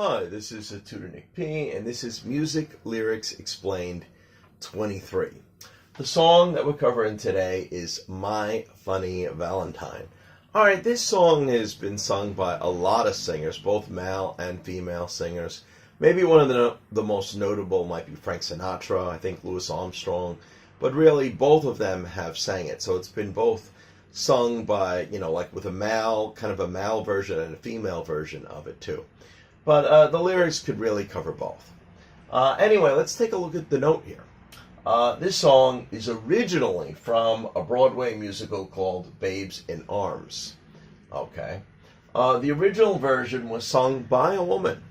Hi, this is Tutor Nick P, and this is Music Lyrics Explained 23. The song that we're covering today is My Funny Valentine. Alright, this song has been sung by a lot of singers, both male and female singers. Maybe one of the most notable might be Frank Sinatra, I think Louis Armstrong, but really both of them have sang it. So it's been both sung by, like with a male, kind of a male version and a female version of it too. But the lyrics could really cover both. Anyway, let's take a look at the note here. This song is originally from a Broadway musical called Babes in Arms. Okay. The original version was sung by a woman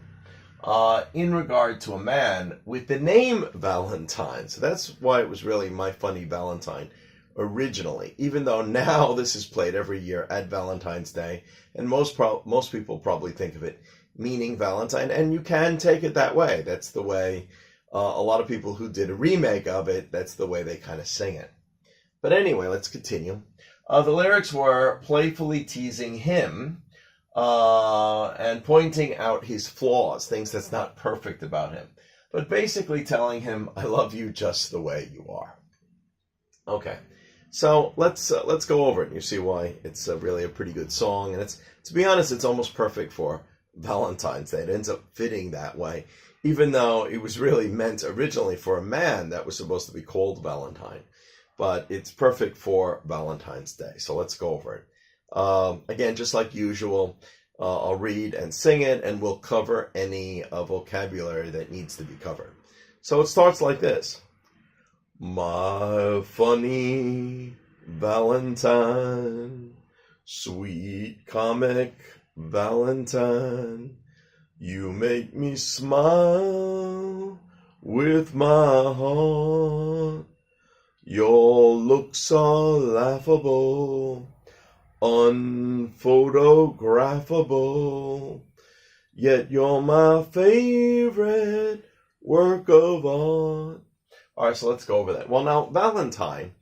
in regard to a man with the name Valentine. So that's why it was really My Funny Valentine originally, even though now this is played every year at Valentine's Day, and most people probably think of it meaning Valentine, and you can take it that way. That's the way a lot of people who did a remake of it, that's the way they kind of sing it. But anyway, let's continue. The lyrics were playfully teasing him and pointing out his flaws, things that's not perfect about him, but basically telling him, I love you just the way you are. Okay, so let's go over it and you see why it's really a pretty good song. And it's, to be honest, it's almost perfect for Valentine's Day. It ends up fitting that way, even though it was really meant originally for a man that was supposed to be called Valentine. But it's perfect for Valentine's Day. So let's go over it. Again, just like usual, I'll read and sing it, and we'll cover any vocabulary that needs to be covered. So it starts like this. My funny Valentine, sweet comic Valentine, you make me smile with my heart. Your looks are laughable, unphotographable, yet you're my favorite work of art. All right, so let's go over that. Well, now, Valentine,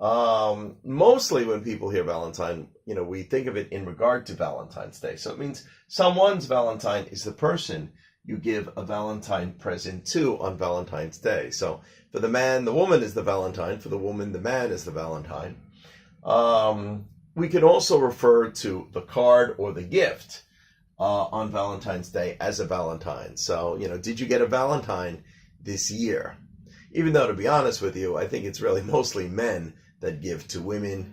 mostly when people hear Valentine, we think of it in regard to Valentine's Day. So it means someone's Valentine is the person you give a Valentine present to on Valentine's Day. So for the man, the woman is the Valentine. For the woman, the man is the Valentine. We can also refer to the card or the gift on Valentine's Day as a Valentine. So, did you get a Valentine this year? Even though, to be honest with you, I think it's really mostly men that give to women.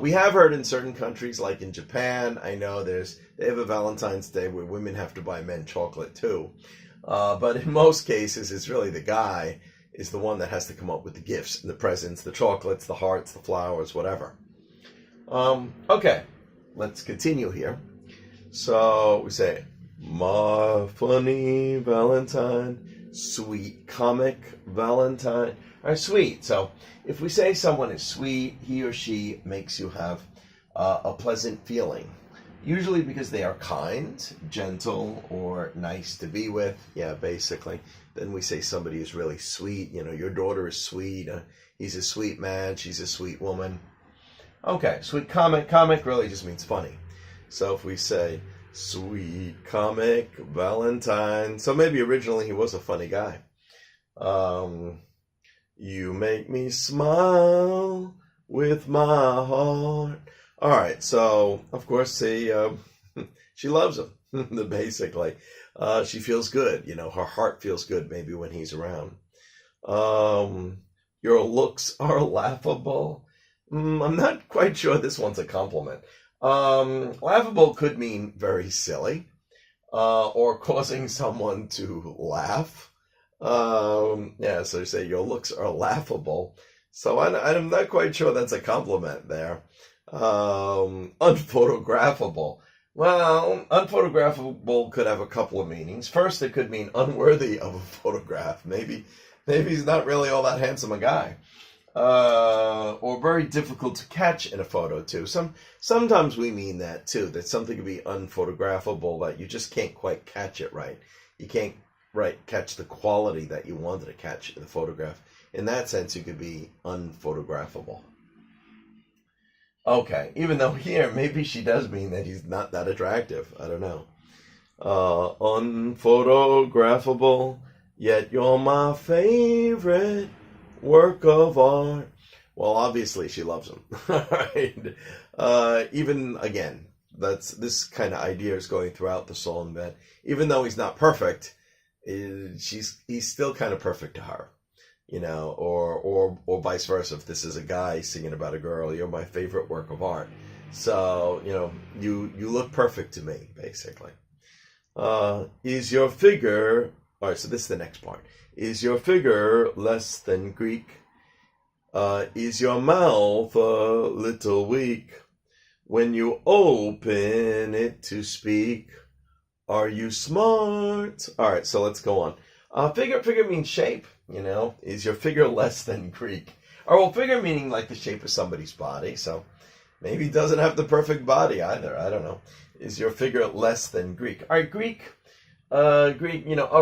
We have heard in certain countries, like in Japan, I know they have a Valentine's Day where women have to buy men chocolate too. But in most cases, it's really the guy is the one that has to come up with the gifts, the presents, the chocolates, the hearts, the flowers, whatever. Okay, let's continue here. So we say, my funny Valentine, sweet comic Valentine. All right, sweet. So if we say someone is sweet, he or she makes you have a pleasant feeling, usually because they are kind, gentle, or nice to be with. Yeah, basically. Then we say somebody is really sweet. Your daughter is sweet. He's a sweet man. She's a sweet woman. Okay, sweet comic. Comic really just means funny. So if we say, sweet comic Valentine. So maybe originally he was a funny guy. You make me smile with my heart. All right, so of course she loves him. Basically, she feels good. Her heart feels good maybe when he's around. Your looks are laughable. I'm not quite sure this one's a compliment. Laughable could mean very silly, or causing someone to laugh. So you say your looks are laughable. So I'm not quite sure that's a compliment there. Unphotographable. Well, unphotographable could have a couple of meanings. First, it could mean unworthy of a photograph. Maybe he's not really all that handsome a guy. Or very difficult to catch in a photo too. Sometimes we mean that too, that something could be unphotographable, that you just can't quite catch it right. You can't catch the quality that you wanted to catch in the photograph. In that sense, you could be unphotographable. Okay, even though here maybe she does mean that he's not that attractive. I don't know. Unphotographable, yet you're my favorite work of art. Well, obviously she loves him. All right. Even again, this kind of idea is going throughout the song that even though he's not perfect, he's still kind of perfect to her, or vice versa. If this is a guy singing about a girl, you're my favorite work of art. So, you look perfect to me, basically. Is your figure, all right, so this is the next part. Is your figure less than Greek? Is your mouth a little weak? When you open it to speak, are you smart? All right, so let's go on. Figure means shape, Is your figure less than Greek? Or, well, figure meaning like the shape of somebody's body, so maybe he doesn't have the perfect body either. I don't know. Is your figure less than Greek? All right, Greek, of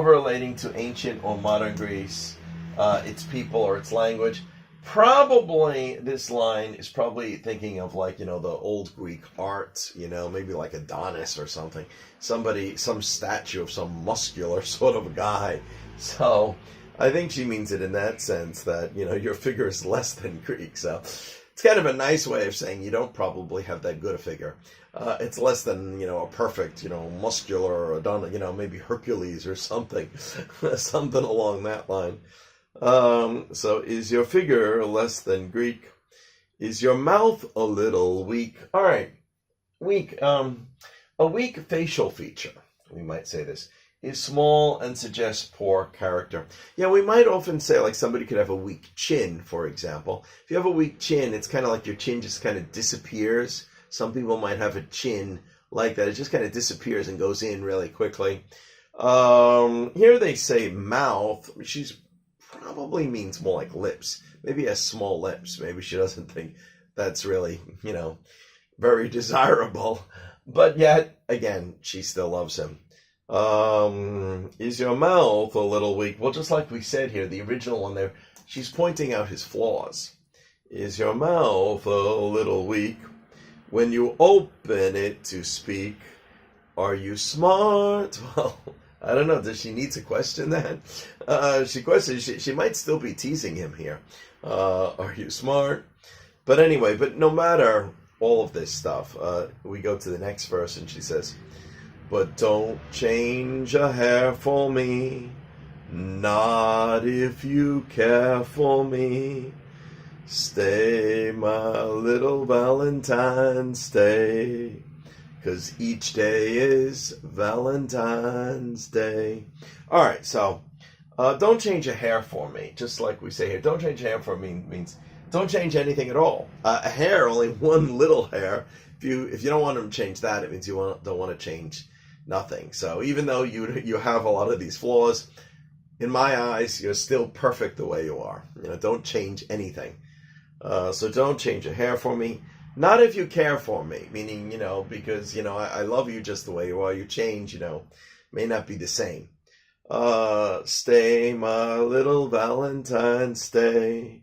relating to ancient or modern Greece, its people or its language. Probably this line is probably thinking of like, the old Greek art, maybe like Adonis or something. Some statue of some muscular sort of a guy. So I think she means it in that sense that, your figure is less than Greek. So it's kind of a nice way of saying you don't probably have that good a figure. It's less than, a perfect, muscular Adonis, maybe Hercules or something, something along that line. So is your figure less than Greek? Is your mouth a little weak? All right, weak. A weak facial feature, we might say this, is small and suggests poor character. Yeah, we might often say like somebody could have a weak chin, for example. If you have a weak chin, it's kind of like your chin just kind of disappears. Some people might have a chin like that. It just kind of disappears and goes in really quickly. Here they say mouth. She's probably means more like lips. Maybe has small lips. Maybe she doesn't think that's really, very desirable. But yet, again, she still loves him. Is your mouth a little weak? Well, just like we said here, the original one there, she's pointing out his flaws. Is your mouth a little weak? When you open it to speak, are you smart? Well, I don't know. Does she need to question that? She questions. She might still be teasing him here. Are you smart? But anyway, no matter all of this stuff, we go to the next verse and she says, but don't change a hair for me, not if you care for me. Stay, my little Valentine, stay. 'Cause each day is Valentine's Day. All right, so don't change a hair for me. Just like we say here, don't change a hair for me means don't change anything at all. A hair, only one little hair. If you don't want to change that, it means you don't want to change nothing. So even though you have a lot of these flaws, in my eyes, you're still perfect the way you are. Don't change anything. So don't change a hair for me. Not if you care for me, meaning, because, I love you just the way you are. You change, may not be the same. Stay, my little Valentine, stay.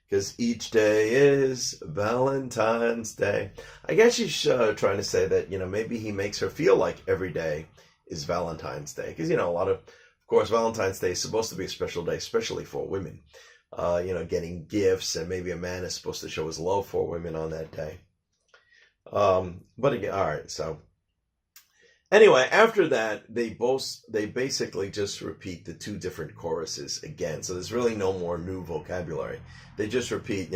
'Cause each day is Valentine's Day. I guess she's trying to say that, maybe he makes her feel like every day is Valentine's Day. Because, of course, Valentine's Day is supposed to be a special day, especially for women. Getting gifts, and maybe a man is supposed to show his love for women on that day. But again, all right, so anyway, after that, they basically just repeat the two different choruses again. So there's really no more new vocabulary. They just repeat,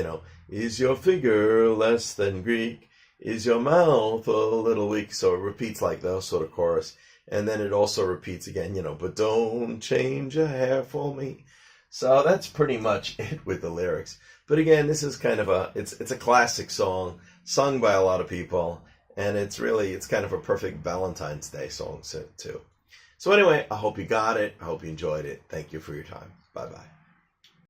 is your figure less than Greek? Is your mouth a little weak? So it repeats like those sort of chorus. And then it also repeats again, but don't change a hair for me. So that's pretty much it with the lyrics. But again, this is kind of it's a classic song sung by a lot of people. And it's kind of a perfect Valentine's Day song too. So anyway, I hope you got it. I hope you enjoyed it. Thank you for your time. Bye-bye.